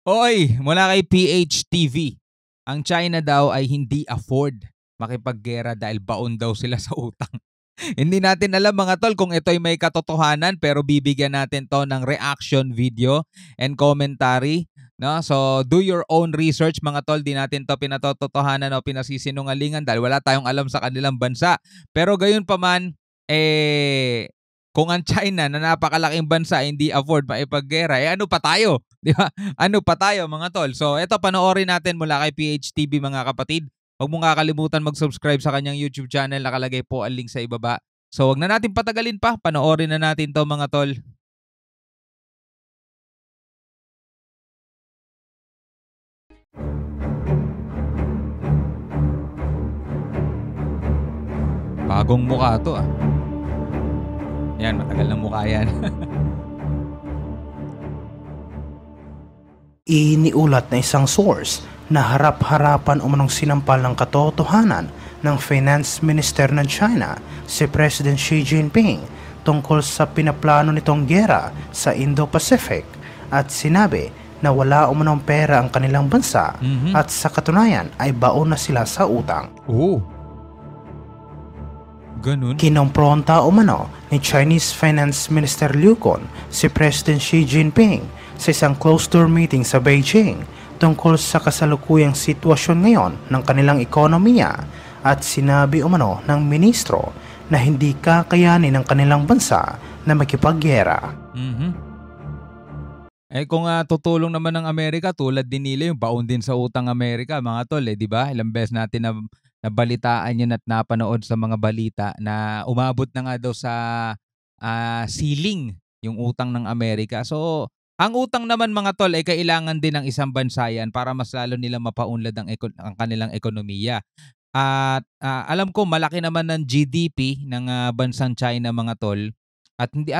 Hoy, mula kay PHTV, ang China daw ay hindi afford makipaggera dahil baon daw sila sa utang. Hindi natin alam mga tol kung ito ay may katotohanan pero bibigyan natin to ng reaction video and commentary. No? So do your own research mga tol, di natin to pinatotohanan o pinasisinungalingan dahil wala tayong alam sa kanilang bansa. Pero gayon pa man, kung ang China na napakalaking bansa hindi afford maipaggera, ano pa tayo? Di ba? Ano pa tayo mga tol? So ito panoorin natin mula kay PHTV mga kapatid. Huwag mong kakalimutan mag-subscribe sa kanyang YouTube channel. Nakalagay po ang link sa ibaba. So huwag na natin patagalin pa. Panoorin na natin to mga tol. Bagong mukha to ah. Yan, matagal ng mukha yan. Iniulat na isang source na harap-harapan umanong sinampal ng katotohanan ng Finance Minister ng China, si President Xi Jinping, tungkol sa pinaplano nitong giyera sa Indo-Pacific at sinabi na wala umanong pera ang kanilang bansa at sa katunayan ay baon na sila sa utang. Ganun? Kinompronta umano ni Chinese Finance Minister Liu Kun si President Xi Jinping sa isang closed-door meeting sa Beijing tungkol sa kasalukuyang sitwasyon ngayon ng kanilang ekonomiya at sinabi umano ng ministro na hindi kakayanin ng kanilang bansa na makipaggera. Kung tutulong naman ng Amerika, tulad din nila yung baon din sa utang Amerika, mga tol, di ba? Ilang beses natin nabalitaan yun at napanood sa mga balita na umabot na nga daw sa ceiling yung utang ng Amerika. So, ang utang naman mga tol ay kailangan din ng isang bansa yan para mas lalo nilang mapaunlad ang kanilang ekonomiya. At alam ko malaki naman ng GDP ng bansang China mga tol. At hindi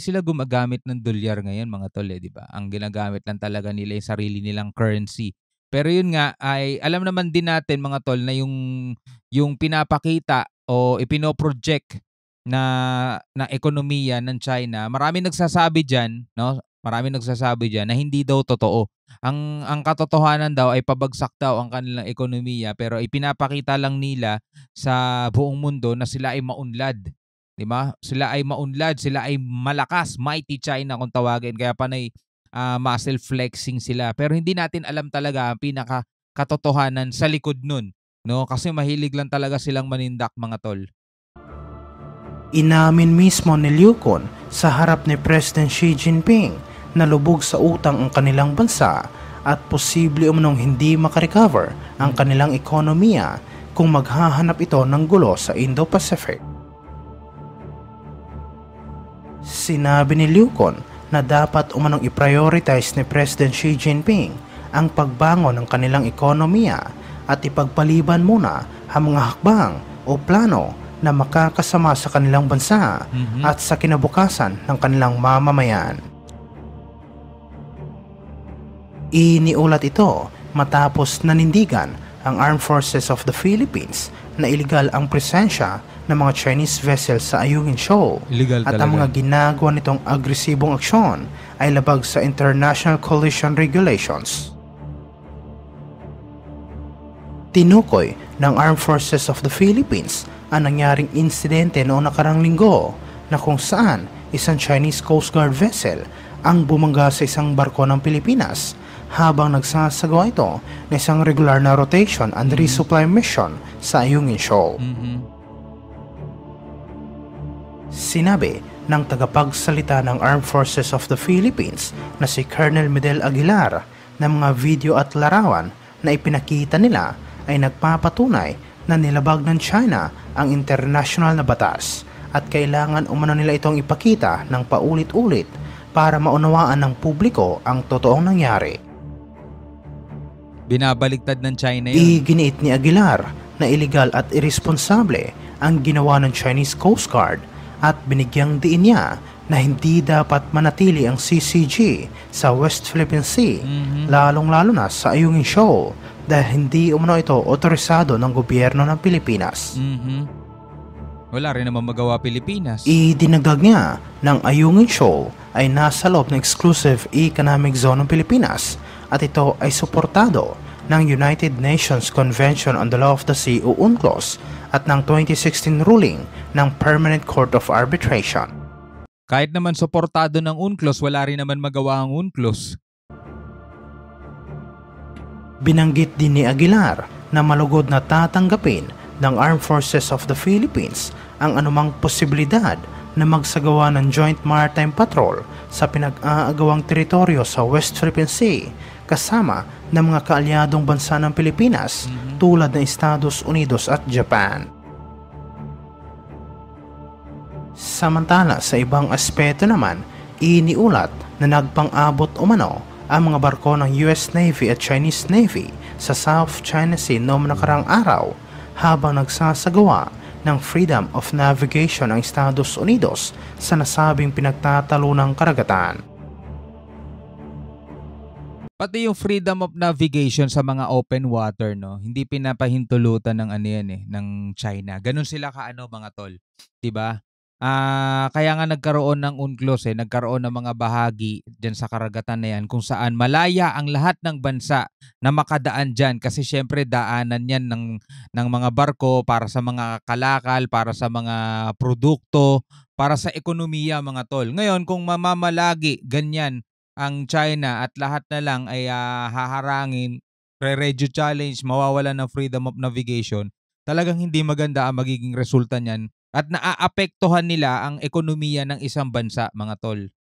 sila gumagamit ng dolyar ngayon mga tol, di ba? Ang ginagamit lang talaga nila yung sarili nilang currency. Pero yun nga ay alam naman din natin mga tol na yung pinapakita o ipino-project na ekonomiya ng China, marami nagsasabi diyan, no? Marami nagsasabi diyan na hindi daw totoo. Ang katotohanan daw ay pabagsak daw ang kanilang ekonomiya pero ipinapakita lang nila sa buong mundo na sila ay maunlad. 'Di ba? Sila ay maunlad, sila ay malakas, mighty China kung tawagin. Kaya panay muscle flexing sila. Pero hindi natin alam talaga ang pinaka katotohanan sa likod nun, no? Kasi mahilig lang talaga silang manindak mga tol. Inamin mismo ni Liu Kun sa harap ni President Xi Jinping na lubog sa utang ang kanilang bansa at posible umanong hindi makarecover ang kanilang ekonomiya kung maghahanap ito ng gulo sa Indo-Pacific. Sinabi ni Liu Kun na dapat umanong i-prioritize ni President Xi Jinping ang pagbangon ng kanilang ekonomiya at ipagpaliban muna ang mga hakbang o plano na makakasama sa kanilang bansa at sa kinabukasan ng kanilang mamamayan. Iniulat ito matapos nanindigan ang Armed Forces of the Philippines na iligal ang presensya ng mga Chinese vessels sa Ayungin Shoal at ang mga ginagawa nitong agresibong aksyon ay labag sa International Coalition Regulations. Tinukoy ng Armed Forces of the Philippines ang nangyaring insidente noong nakarang linggo na kung saan isang Chinese Coast Guard vessel ang bumangga sa isang barko ng Pilipinas habang nagsasagawa ito ng isang regular na rotation and resupply mission sa Ayungin Shoal. Sinabi ng tagapagsalita ng Armed Forces of the Philippines na si Colonel Medel Aguilar na mga video at larawan na ipinakita nila ay nagpapatunay na nilabag ng China ang international na batas at kailangan umano nila itong ipakita ng paulit-ulit para maunawaan ng publiko ang totoong nangyari. Binabaligtad ng China yun. Iginiit ni Aguilar na iligal at irresponsable ang ginawa ng Chinese Coast Guard at binigyang diin niya na hindi dapat manatili ang CCG sa West Philippine Sea, lalong-lalo na sa Ayungin Shoal dahil hindi umano ito otorisado ng gobyerno ng Pilipinas. Wala rin naman magawa Pilipinas. Idinagdag niya ng Ayungin Shoal ay nasa loob ng exclusive economic zone ng Pilipinas at ito ay suportado ng United Nations Convention on the Law of the Sea o UNCLOS at ng 2016 ruling ng Permanent Court of Arbitration. Kahit naman suportado ng UNCLOS, wala rin naman magawa ang UNCLOS. Binanggit din ni Aguilar na malugod na tatanggapin ng Armed Forces of the Philippines ang anumang posibilidad na magsagawa ng Joint Maritime Patrol sa pinag-aagawang teritoryo sa West Philippine Sea kasama ng mga kaalyadong bansa ng Pilipinas tulad ng Estados Unidos at Japan. Samantala sa ibang aspeto naman, iniulat na nagpang-abot umano ang mga barko ng US Navy at Chinese Navy sa South China Sea noong nakarang araw habang nagsasagawa ng Freedom of Navigation ng Estados Unidos sa nasabing pinagtatalunang karagatan. Pati yung freedom of navigation sa mga open water, no, hindi pinapahintulutan ng ano yan ng China. Ganun sila kaano mga tol, 'di ba? Kaya nga nagkaroon ng UNCLOS nagkaroon ng mga bahagi diyan sa karagatan na yan kung saan malaya ang lahat ng bansa na makadaan diyan kasi syempre daanan yan ng mga barko para sa mga kalakal, para sa mga produkto, para sa ekonomiya mga tol. Ngayon kung mamamalagi ganyan ang China at lahat na lang ay haharangin, re-regio challenge, mawawalan ng freedom of navigation, talagang hindi maganda ang magiging resulta niyan. At naaapektuhan nila ang ekonomiya ng isang bansa, mga tol.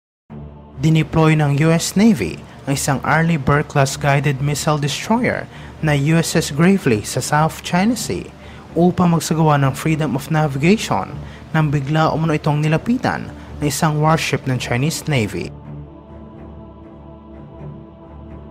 Dineploy ng US Navy ang isang Arleigh Burke-class guided missile destroyer na USS Gravely sa South China Sea upang magsagawa ng freedom of navigation nang bigla umano itong nilapitan ng isang warship ng Chinese Navy.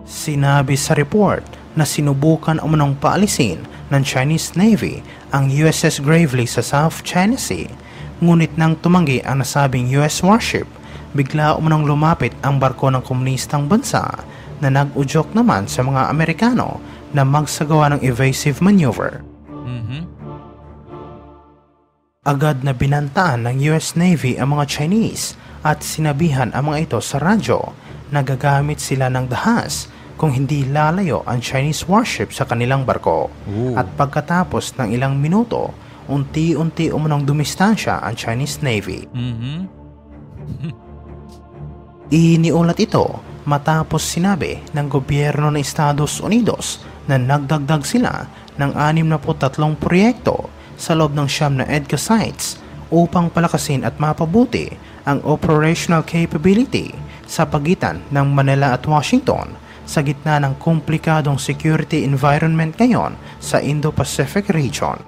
Sinabi sa report na sinubukan umanong paalisin ng Chinese Navy ang USS Gravely sa South China Sea, ngunit nang tumanggi ang nasabing US warship, bigla umanong lumapit ang barko ng komunistang bansa na nag-udyok naman sa mga Amerikano na magsagawa ng evasive maneuver. Agad na binantaan ng US Navy ang mga Chinese at sinabihan ang mga ito sa radyo na gagamit sila ng dahas kung hindi lalayo ang Chinese warship sa kanilang barko. At pagkatapos ng ilang minuto, unti-unti umunong dumistansya ang Chinese Navy. Iniulat ito matapos sinabi ng gobyerno ng Estados Unidos na nagdagdag sila ng 63 proyekto sa loob ng 9 na EDCA sites upang palakasin at mapabuti ang operational capability sa pagitan ng Manila at Washington sa gitna ng komplikadong security environment ngayon sa Indo-Pacific region.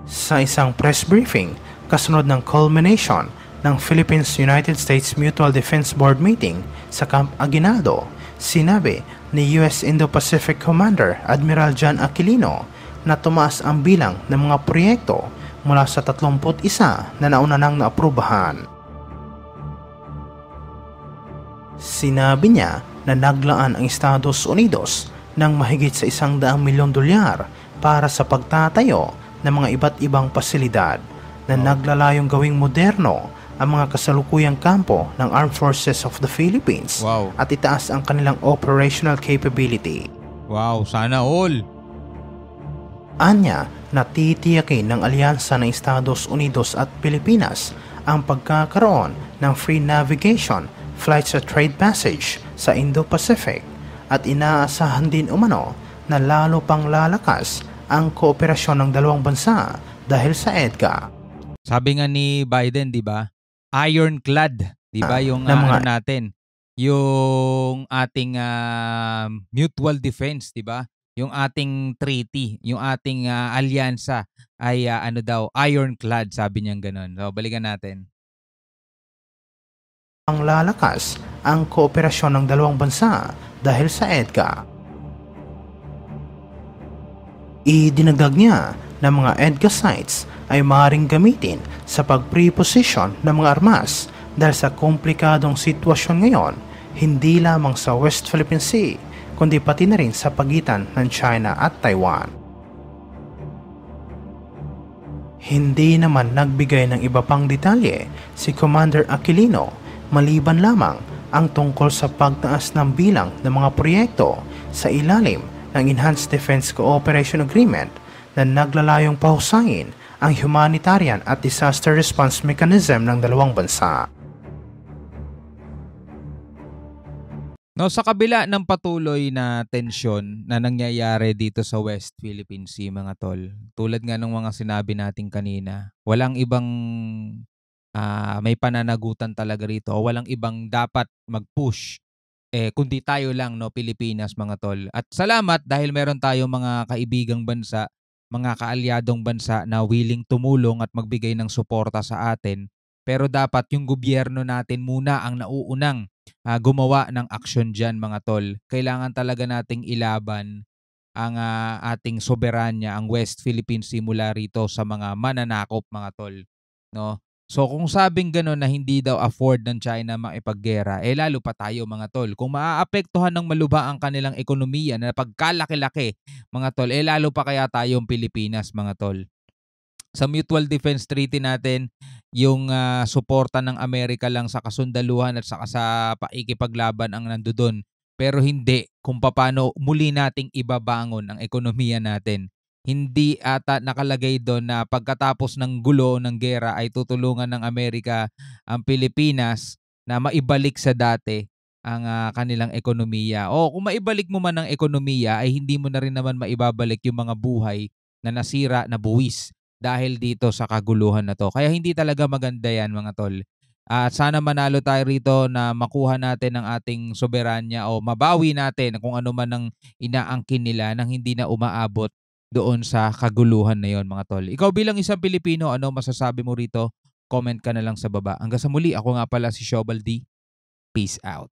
Sa isang press briefing, kasunod ng culmination ng Philippines-United States Mutual Defense Board meeting sa Camp Aguinaldo, sinabi ni US Indo-Pacific Commander Admiral John Aquilino na tumaas ang bilang ng mga proyekto mula sa 31 na nauna nang naaprubahan. Sinabi niya na naglaan ang Estados Unidos ng mahigit sa $100 milyon para sa pagtatayo ng mga iba't ibang pasilidad na naglalayong gawing moderno ang mga kasalukuyang kampo ng Armed Forces of the Philippines at itaas ang kanilang operational capability. Wow, sana all! Anya na titiyakin ng alyansa ng Estados Unidos at Pilipinas ang pagkakaroon ng free navigation flights at trade passage sa Indo-Pacific at inaasahan din umano na lalo pang lalakas ang kooperasyon ng dalawang bansa dahil sa EDCA. Sabi nga ni Biden, 'di ba? Ironclad, 'di ba, yung natin, yung ating mutual defense, 'di ba? Yung ating treaty, yung ating alyansa ay ironclad, sabi niya ganoon. So balikan natin. Ang lalakas ang kooperasyon ng dalawang bansa dahil sa EDCA. Idinagdag niya na mga EDCA sites ay maaaring gamitin sa pag-preposition ng mga armas dahil sa komplikadong sitwasyon ngayon, hindi lamang sa West Philippine Sea, kundi pati na rin sa pagitan ng China at Taiwan. Hindi naman nagbigay ng iba pang detalye si Commander Aquilino maliban lamang ang tungkol sa pagtaas ng bilang ng mga proyekto sa ilalim ng Enhanced Defense Cooperation Agreement na naglalayong pahusayin ang humanitarian at disaster response mechanism ng dalawang bansa. No, sa kabila ng patuloy na tensyon na nangyayari dito sa West Philippine Sea, mga tol, tulad nga ng mga sinabi natin kanina, walang ibang may pananagutan talaga rito o walang ibang dapat mag-push kundi tayo lang, no, Pilipinas, mga tol. At salamat dahil meron tayong mga kaibigang bansa, mga kaalyadong bansa na willing tumulong at magbigay ng suporta sa atin. Pero dapat yung gobyerno natin muna ang nauunang gumawa ng aksyon diyan, mga tol. Kailangan talaga nating ilaban ang ating soberanya, ang West Philippine Sea mula rito sa mga mananakop, mga tol, no? So kung sabing gano'n na hindi daw afford ng China makipaggera, lalo pa tayo, mga tol. Kung maaapektuhan ng malubha ang kanilang ekonomiya na pagkalaki-laki, mga tol, lalo pa kaya tayong Pilipinas, mga tol. Sa Mutual Defense Treaty natin, yung suporta ng Amerika lang sa kasundaluhan at saka sa paikipaglaban ang nandoon. Pero hindi kung paano muli nating ibabangon ang ekonomiya natin. Hindi ata nakalagay doon na pagkatapos ng gulo ng gera ay tutulungan ng Amerika ang Pilipinas na maibalik sa dati ang kanilang ekonomiya. O kung maibalik mo man ang ekonomiya ay hindi mo na rin naman maibabalik yung mga buhay na nasira, na buwis dahil dito sa kaguluhan na to. Kaya hindi talaga maganda yan, mga tol. At sana manalo tayo rito na makuha natin ang ating soberanya o mabawi natin kung ano man ang inaangkin nila nang hindi na umaabot doon sa kaguluhan na yon, mga tol. Ikaw bilang isang Pilipino, ano masasabi mo rito? Comment ka na lang sa baba. Hanggang sa muli, ako nga pala si Shobal D. Peace out.